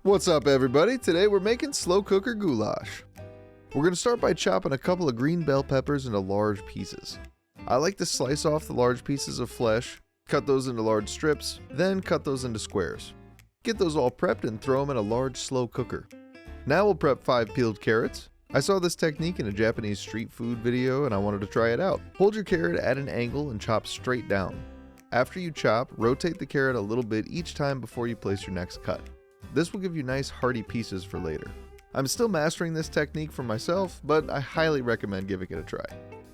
What's up, everybody? Today we're making slow cooker goulash. We're going to start by chopping a couple of green bell peppers into large pieces. I like to slice off the large pieces of flesh, cut those into large strips, then cut those into squares. Get those all prepped and throw them in a large slow cooker. Now we'll prep 5 peeled carrots. I saw this technique in a Japanese street food video and I wanted to try it out. Hold your carrot at an angle and chop straight down. After you chop, rotate the carrot a little bit each time before you place your next cut. This will give you nice hearty pieces for later. I'm still mastering this technique for myself, but I highly recommend giving it a try.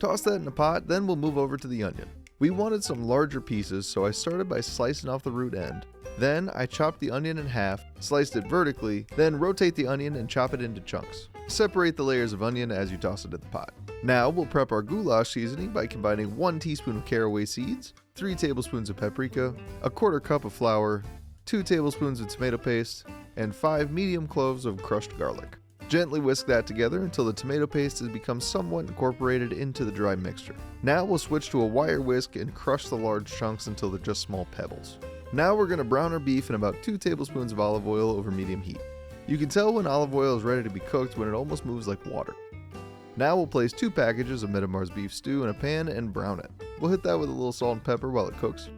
Toss that in a pot, then we'll move over to the onion. We wanted some larger pieces, so I started by slicing off the root end. Then I chopped the onion in half, sliced it vertically, then rotate the onion and chop it into chunks. Separate the layers of onion as you toss it in the pot. Now we'll prep our goulash seasoning by combining 1 teaspoon of caraway seeds, 3 tablespoons of paprika, a 1/4 cup of flour, 2 tablespoons of tomato paste, and 5 medium cloves of crushed garlic. Gently whisk that together until the tomato paste has become somewhat incorporated into the dry mixture. Now we'll switch to a wire whisk and crush the large chunks until they're just small pebbles. Now we're going to brown our beef in about 2 tablespoons of olive oil over medium heat. You can tell when olive oil is ready to be cooked when it almost moves like water. Now we'll place 2 packages of Midamar's beef stew in a pan and brown it. We'll hit that with a little salt and pepper while it cooks.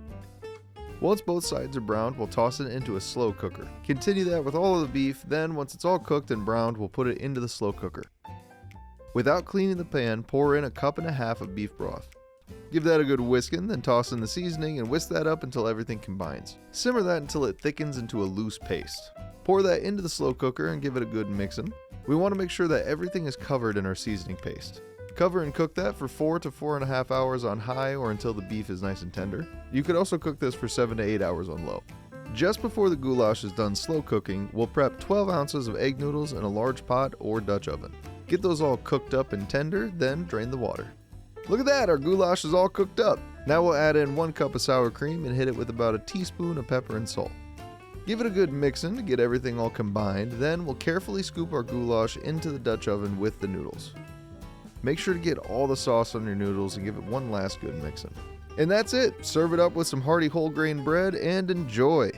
Once both sides are browned, we'll toss it into a slow cooker. Continue that with all of the beef, then once it's all cooked and browned, we'll put it into the slow cooker. Without cleaning the pan, pour in 1.5 cups of beef broth. Give that a good whisking, then toss in the seasoning and whisk that up until everything combines. Simmer that until it thickens into a loose paste. Pour that into the slow cooker and give it a good mixing. We want to make sure that everything is covered in our seasoning paste. Cover and cook that for 4 to 4.5 hours on high or until the beef is nice and tender. You could also cook this for 7 to 8 hours on low. Just before the goulash is done slow cooking, we'll prep 12 ounces of egg noodles in a large pot or Dutch oven. Get those all cooked up and tender, then drain the water. Look at that, our goulash is all cooked up. Now we'll add in 1 cup of sour cream and hit it with about a teaspoon of pepper and salt. Give it a good mixing to get everything all combined, then we'll carefully scoop our goulash into the Dutch oven with the noodles. Make sure to get all the sauce on your noodles and give it one last good mixing. And that's it. Serve it up with some hearty whole grain bread and enjoy.